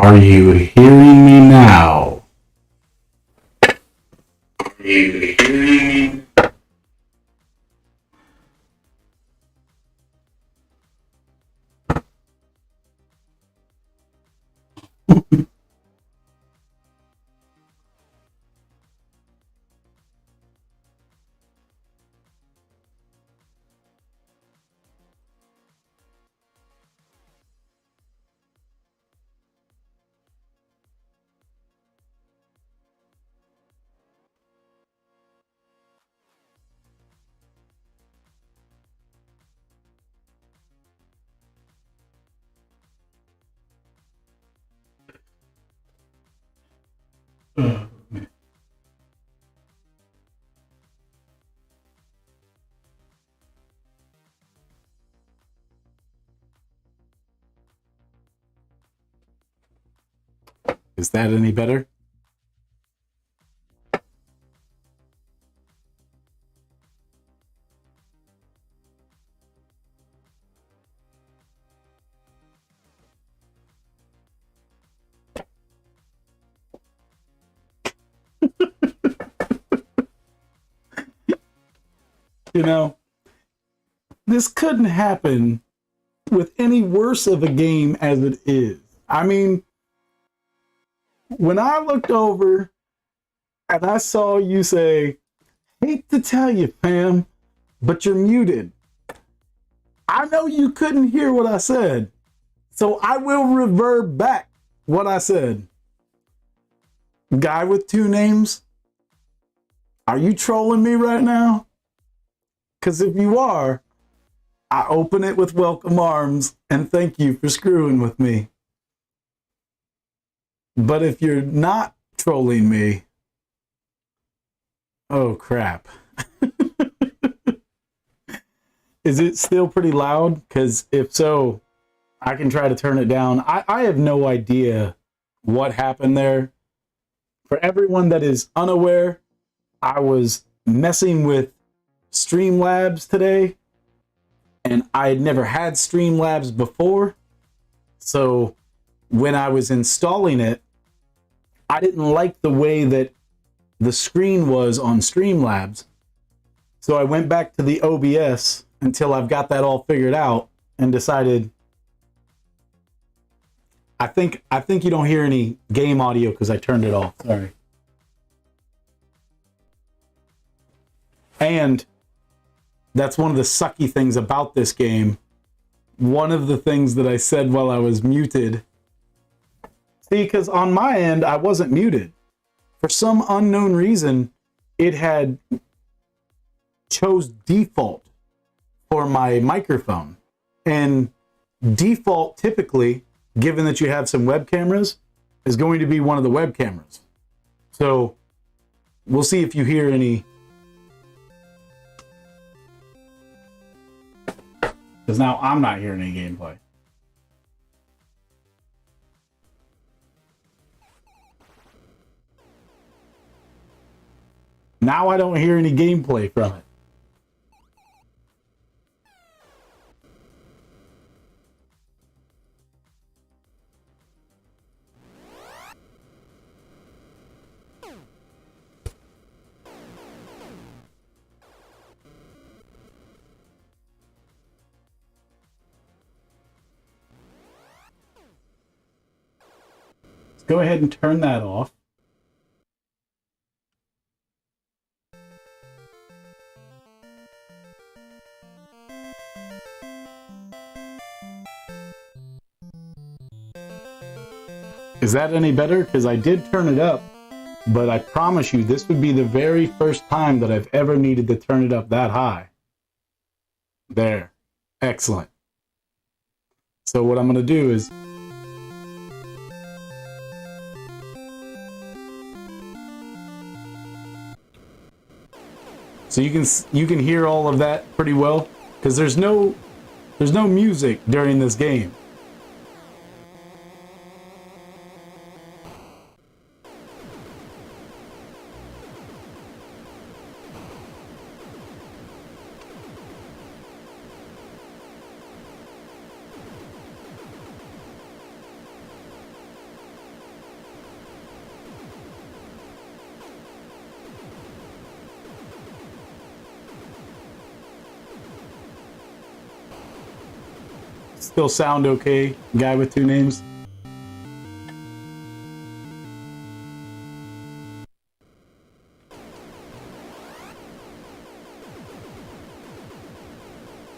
Are you hearing me now? Are you hearing me? Is that any better? You know, this couldn't happen with any worse of a game as it is. I mean, when I looked over and I saw you say, hate to tell you, fam, but you're muted. I know you couldn't hear what I said, so I will revert back what I said. Guy with two names, are you trolling me right now? Because if you are, I open it with welcome arms and thank you for screwing with me. But if you're not trolling me, oh crap. Is it still pretty loud? Because if so, I can try to turn it down. I have no idea what happened there. For everyone that is unaware, I was messing with Streamlabs today, and I had never had Streamlabs before. So when I was installing it, I didn't like the way that the screen was on Streamlabs. So I went back to the OBS until I've got that all figured out and decided I think you don't hear any game audio because I turned it off. Sorry. And that's one of the sucky things about this game. One of the things that I said while I was muted. See, because on my end, I wasn't muted. For some unknown reason, it had chose default for my microphone. And default, typically, given that you have some web cameras, is going to be one of the web cameras. So we'll see if you hear any. Because now I'm not hearing any gameplay. Now I don't hear any gameplay from it. Let's go ahead and turn that off. Is that any better? Because I did turn it up, but I promise you this would be the very first time that I've ever needed to turn it up that high. There. Excellent. So what I'm going to do is so you can hear all of that pretty well because there's no music during this game. still sound okay, guy with two names?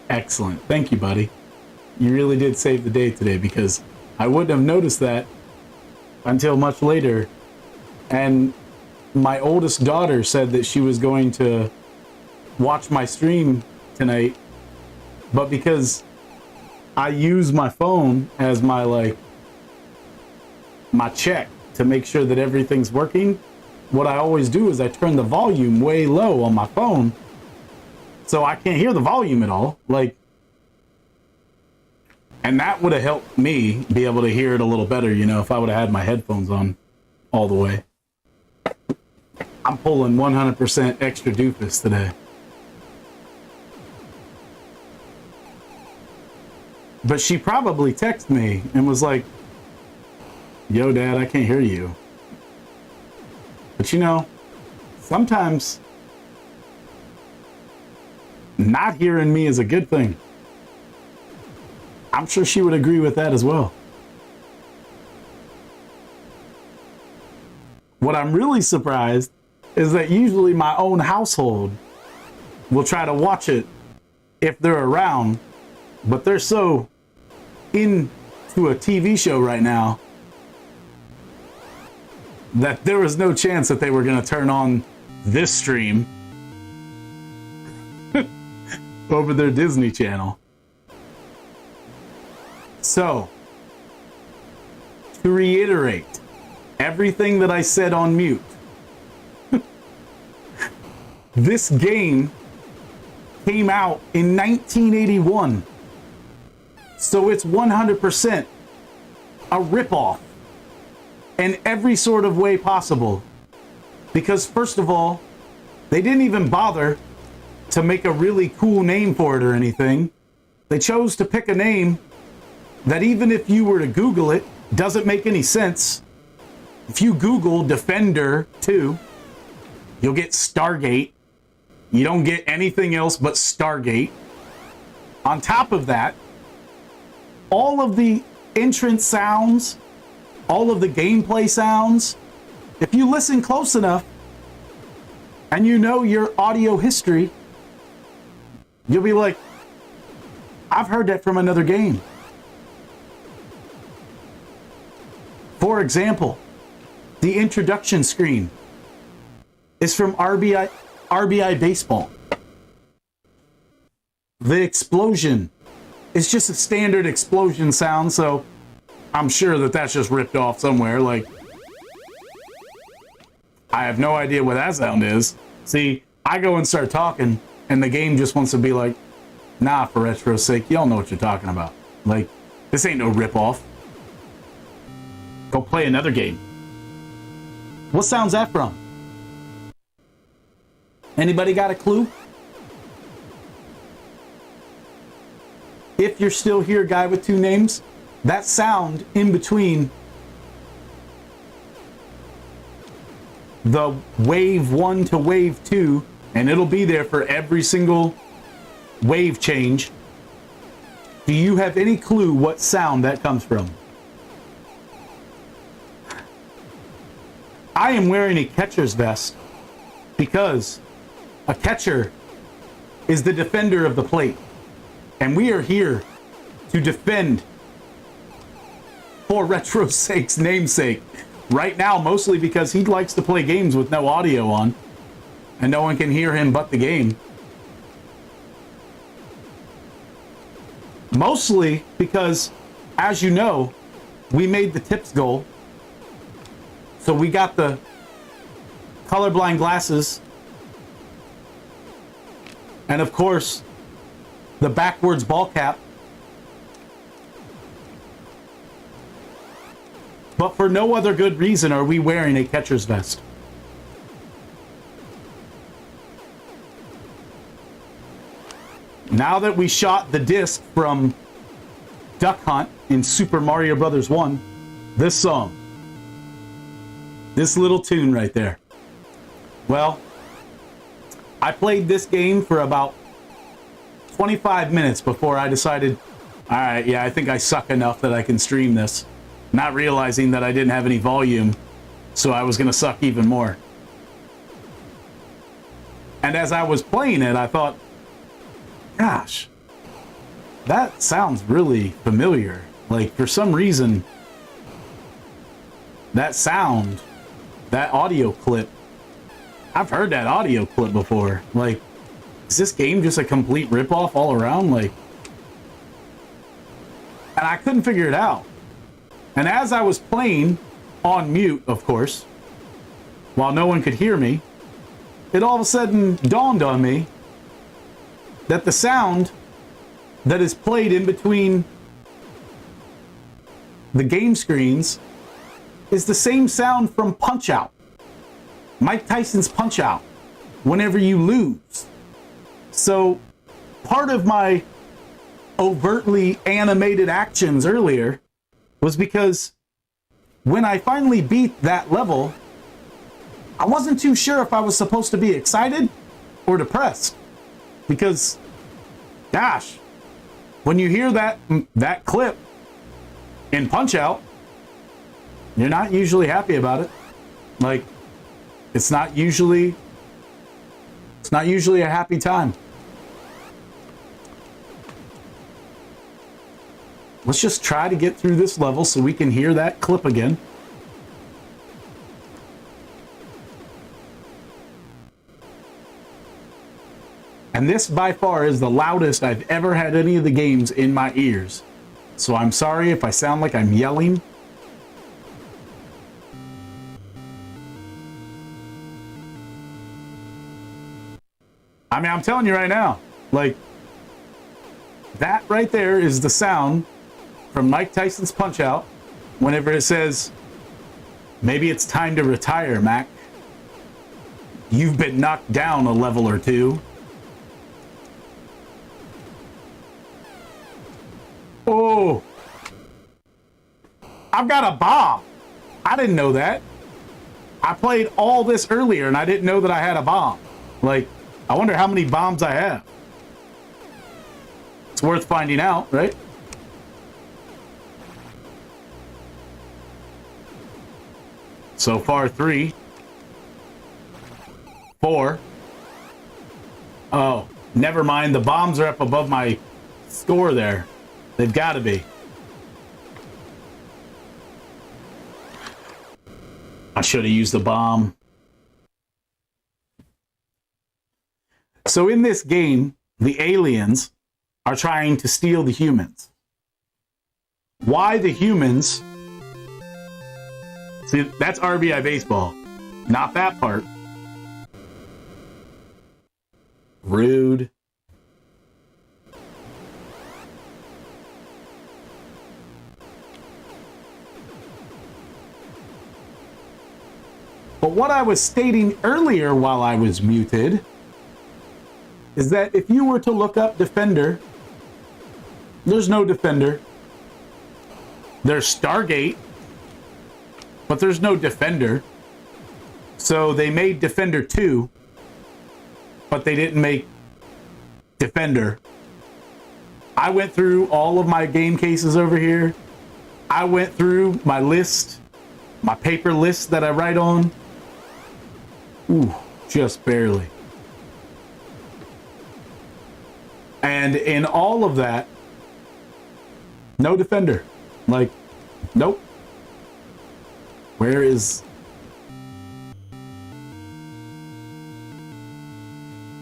Excellent. Thank you, buddy. You really did save the day today, because I wouldn't have noticed that until much later. And my oldest daughter said that she was going to watch my stream tonight, but because I use my phone as my check to make sure that everything's working, what I always do is I turn the volume way low on my phone, so I can't hear the volume at all. And that would have helped me be able to hear it a little better, if I would have had my headphones on all the way. I'm pulling 100% extra doofus today. But she probably texted me and was like, "Yo, Dad, I can't hear you." But sometimes not hearing me is a good thing. I'm sure she would agree with that as well. What I'm really surprised is that usually my own household will try to watch it if they're around, but they're so into a TV show right now that there was no chance that they were going to turn on this stream over their Disney Channel. So, to reiterate everything that I said on mute, this game came out in 1981. So it's 100% a ripoff in every sort of way possible. Because first of all, they didn't even bother to make a really cool name for it or anything. They chose to pick a name that even if you were to Google it, doesn't make any sense. If you Google Defender 2, you'll get Stargate. You don't get anything else but Stargate. On top of that, all of the entrance sounds, all of the gameplay sounds, if you listen close enough and you know your audio history, you'll be like, I've heard that from another game. For example, the introduction screen is from RBI Baseball. The explosion is just a standard explosion sound, so I'm sure that that's just ripped off somewhere. I have no idea what that sound is. See, I go and start talking, and the game just wants to be like, nah, for retro's sake, y'all know what you're talking about. This ain't no ripoff. Go play another game. What sound's that from? Anybody got a clue? If you're still here, guy with two names, that sound in between the wave 1 to wave 2, and it'll be there for every single wave change. Do you have any clue what sound that comes from? I am wearing a catcher's vest because a catcher is the defender of the plate. And we are here to defend for Retro's sake's namesake. Right now, mostly because he likes to play games with no audio on, and no one can hear him but the game. Mostly because, as you know, we made the tips goal. So we got the colorblind glasses. And of course, the backwards ball cap. But for no other good reason are we wearing a catcher's vest. Now that we shot the disc from Duck Hunt in Super Mario Bros. 1, this song. This little tune right there. Well, I played this game for about 25 minutes before I decided All right, yeah, I think I suck enough that I can stream this. Not realizing that I didn't have any volume, so I was going to suck even more. And as I was playing it, I thought, gosh, that sounds really familiar. Like, for some reason, that sound, that audio clip, I've heard that audio clip before. Like, is this game just a complete ripoff all around? Like, and I couldn't figure it out. And as I was playing on mute, of course, while no one could hear me, it all of a sudden dawned on me that the sound that is played in between the game screens is the same sound from Punch-Out! Mike Tyson's Punch-Out! Whenever you lose. So part of my overtly animated actions earlier was because when I finally beat that level, I wasn't too sure if I was supposed to be excited or depressed. Because, gosh, when you hear that clip in Punch-Out!, you're not usually happy about it. Like, it's not usually a happy time. Let's just try to get through this level so we can hear that clip again. And this by far is the loudest I've ever had any of the games in my ears. So I'm sorry if I sound like I'm yelling. I mean, I'm telling you right now, like, that right there is the sound from Mike Tyson's Punch-Out! Whenever it says, maybe it's time to retire, Mac. You've been knocked down a level or two. Oh, I've got a bomb. I didn't know that. I played all this earlier and I didn't know that I had a bomb. Like, I wonder how many bombs I have. It's worth finding out, right? So far, 3. 4. Oh, never mind. The bombs are up above my score there. They've got to be. I should have used the bomb. So in this game, the aliens are trying to steal the humans. Why the humans? See, that's RBI baseball. Not that part. Rude. But what I was stating earlier while I was muted is that if you were to look up Defender, there's no Defender. There's Stargate, but there's no Defender. So they made Defender 2, but they didn't make Defender. I went through all of my game cases over here. I went through my list, my paper list that I write on. Ooh, just barely. And in all of that, no Defender. Like, nope. Where is...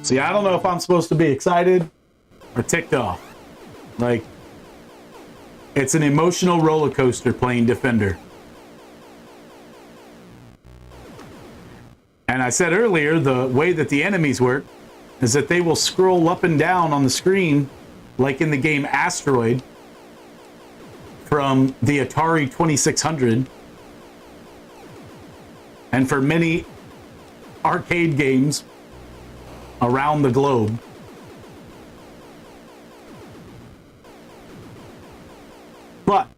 See, I don't know if I'm supposed to be excited or ticked off. Like, it's an emotional roller coaster playing Defender. And I said earlier, the way that the enemies work is that they will scroll up and down on the screen like in the game Asteroid from the Atari 2600 and for many arcade games around the globe. But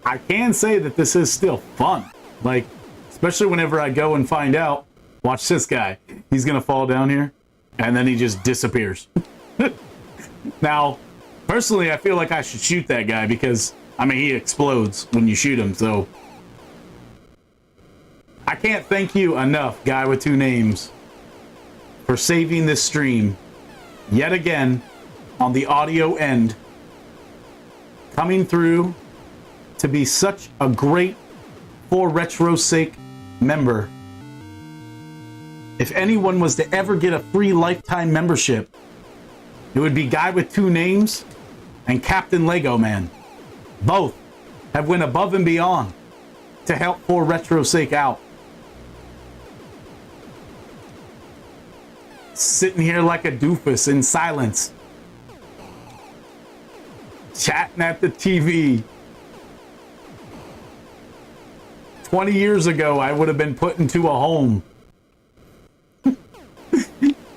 I can say that this is still fun. Like, especially whenever I go and find out, watch this guy. He's going to fall down here, and then he just disappears. Now, Personally, I feel like I should shoot that guy because, I mean, he explodes when you shoot him, so... I can't thank you enough, guy with two names, for saving this stream yet again on the audio end, coming through to be such a great For Retro's Sake member. If anyone was to ever get a free lifetime membership, it would be Guy with Two Names and Captain Lego Man. Both have went above and beyond to help For Retro's Sake out. Sitting here like a doofus in silence, chatting at the TV. 20 years ago, I would have been put into a home.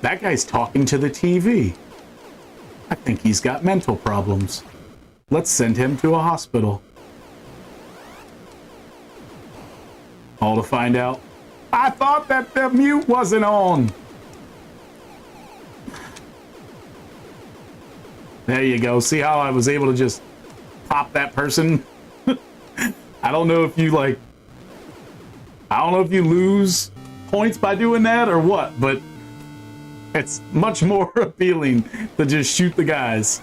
That guy's talking to the TV. I think he's got mental problems. Let's send him to a hospital. All to find out, I thought that the mute wasn't on. There you go. See how I was able to just pop that person? I don't know if you lose points by doing that or what, but it's much more appealing to just shoot the guys.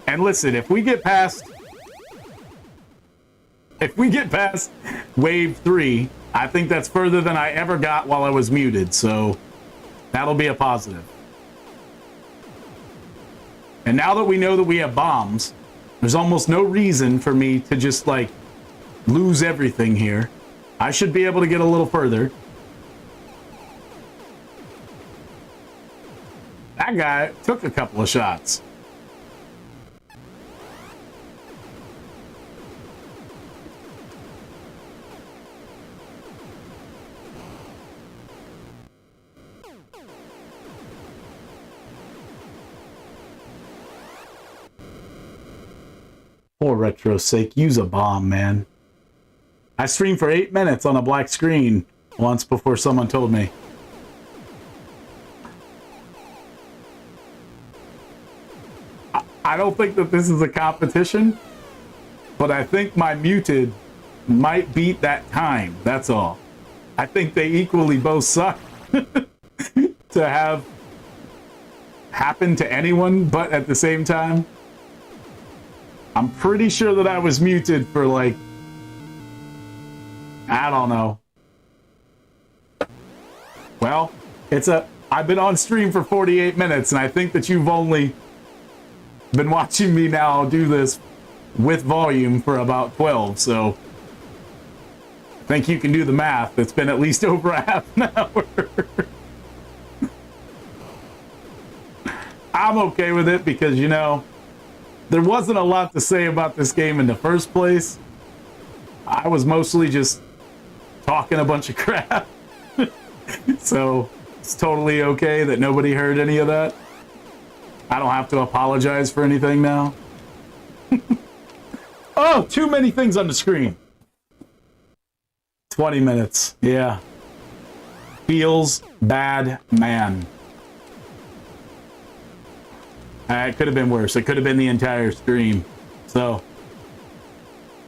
And listen, if we get past wave 3, I think that's further than I ever got while I was muted, so that'll be a positive. And now that we know that we have bombs, there's almost no reason for me to just, like, lose everything here. I should be able to get a little further. That guy took a couple of shots. For Retro's Sake, use a bomb, man. I streamed for 8 minutes on a black screen once before someone told me. I don't think that this is a competition, but I think my muted might beat that time, that's all. I think they equally both suck to have happen to anyone, but at the same time, I'm pretty sure that I was muted for, like, I don't know. Well, I've been on stream for 48 minutes, and I think that you've only been watching me now do this with volume for about 12, so I think you can do the math. It's been at least over a half an hour. I'm okay with it because, you know, there wasn't a lot to say about this game in the first place. I was mostly just talking a bunch of crap. So it's totally okay that nobody heard any of that. I don't have to apologize for anything now. Oh, too many things on the screen. 20 minutes. Yeah. Feels bad, man. It could have been worse. It could have been the entire stream. So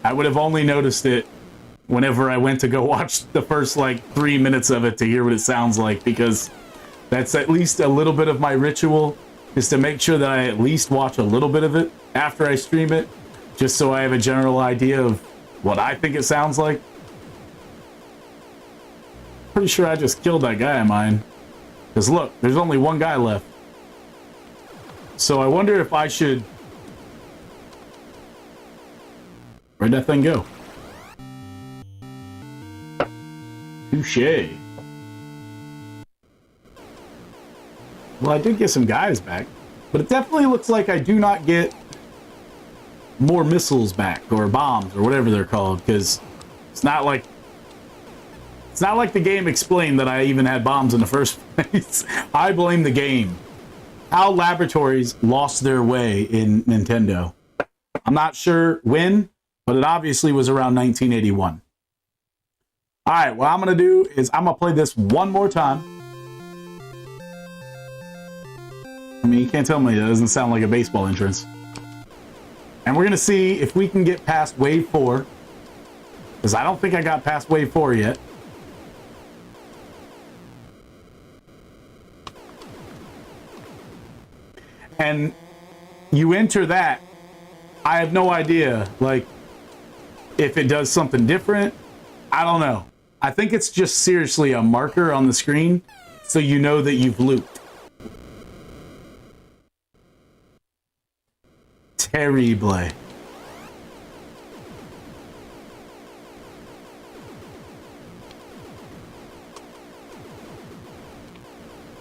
I would have only noticed it whenever I went to go watch the first, like, 3 minutes of it to hear what it sounds like, because that's at least a little bit of my ritual, is to make sure that I at least watch a little bit of it after I stream it, just so I have a general idea of what I think it sounds like. Pretty sure I just killed that guy of mine. Because look, there's only one guy left. So I wonder if I should... Where'd that thing go? Touché. Well, I did get some guys back, but it definitely looks like I do not get more missiles back, or bombs, or whatever they're called, because it's not like the game explained that I even had bombs in the first place. I blame the game. How laboratories lost their way in Nintendo. I'm not sure when, but it obviously was around 1981. Alright, what I'm going to do is I'm going to play this one more time. mean, you can't tell me that doesn't sound like a baseball entrance. And we're going to see if we can get past Wave 4. Because I don't think I got past Wave 4 yet. And you enter that, I have no idea, like, if it does something different. I don't know. I think it's just seriously a marker on the screen so you know that you've looped. Terrible.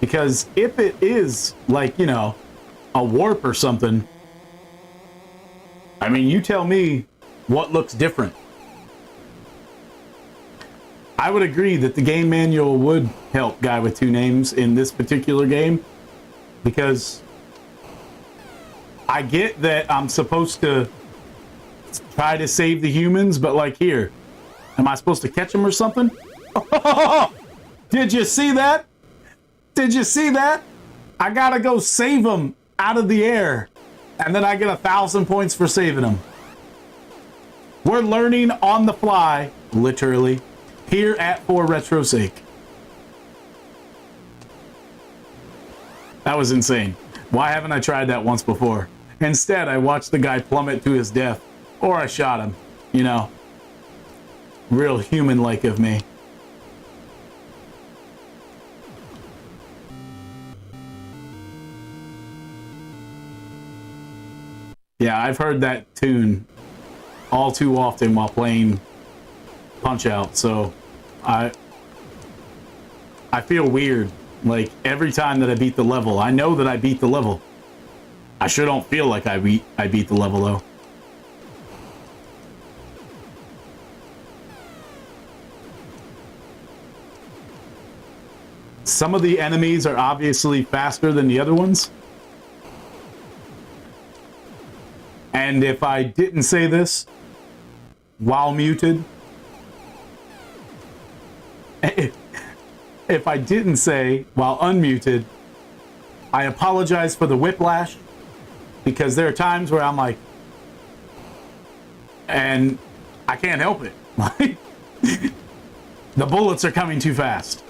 Because if it is, like, you know, a warp or something, I mean, you tell me what looks different. I would agree that the game manual would help Guy with Two Names in this particular game, because I get that I'm supposed to try to save the humans, but like here, am I supposed to catch them or something? Did you see that? Did you see that? I gotta go save them out of the air, and then I get 1,000 points for saving them. We're learning on the fly, literally, here at For Retro's Sake. That was insane. Why haven't I tried that once before? Instead, I watched the guy plummet to his death, or I shot him, you know. Real human-like of me. Yeah, I've heard that tune all too often while playing Punch-Out, so I feel weird. Like, every time that I beat the level, I know that I beat the level. I sure don't feel like I beat the level, though. Some of the enemies are obviously faster than the other ones. And if I didn't say this while muted, if I didn't say while unmuted, I apologize for the whiplash, because there are times where I'm like, and I can't help it. Like, the bullets are coming too fast.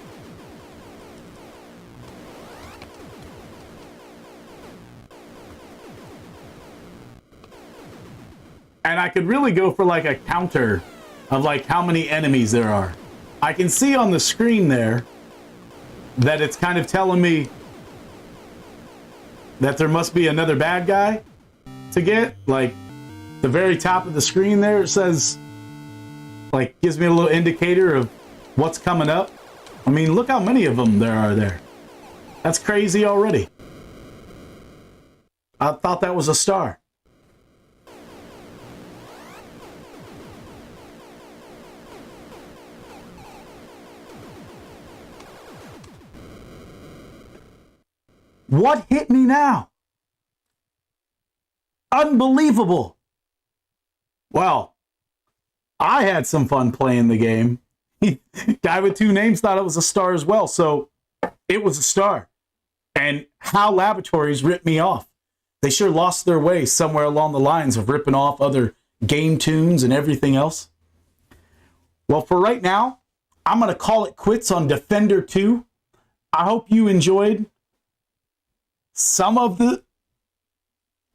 And I could really go for like a counter of like how many enemies there are. I can see on the screen there that it's kind of telling me that there must be another bad guy to get. Like, the very top of the screen there, it says, like, gives me a little indicator of what's coming up. I mean, look how many of them there are there. That's crazy already. I thought that was a star. What hit me now? Unbelievable. Well, I had some fun playing the game. Guy with Two Names thought it was a star as well, so it was a star. And how Laboratories ripped me off. They sure lost their way somewhere along the lines of ripping off other game tunes and everything else. Well, for right now, I'm going to call it quits on Defender 2. I hope you enjoyed some of the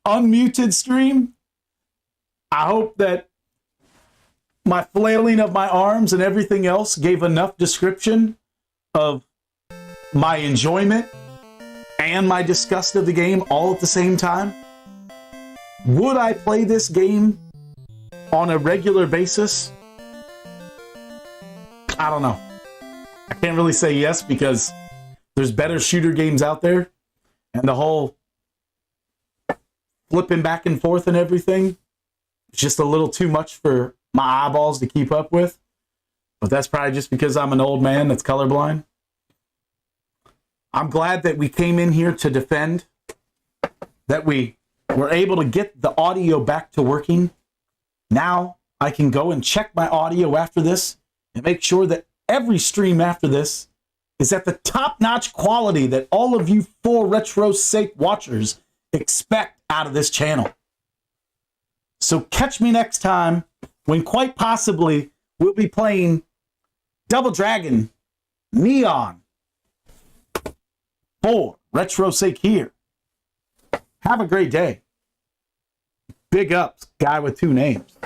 unmuted stream. I hope that my flailing of my arms and everything else gave enough description of my enjoyment and my disgust of the game all at the same time. Would I play this game on a regular basis? I don't know. I can't really say yes, because there's better shooter games out there. And the whole flipping back and forth and everything is just a little too much for my eyeballs to keep up with. But that's probably just because I'm an old man that's colorblind. I'm glad that we came in here to defend, that we were able to get the audio back to working. Now I can go and check my audio after this and make sure that every stream after this is at the top-notch quality that all of you full retro sake watchers expect out of this channel. So catch me next time when quite possibly we'll be playing Double Dragon Neon for retro sake here. Have a great day. Big ups, guy with two names.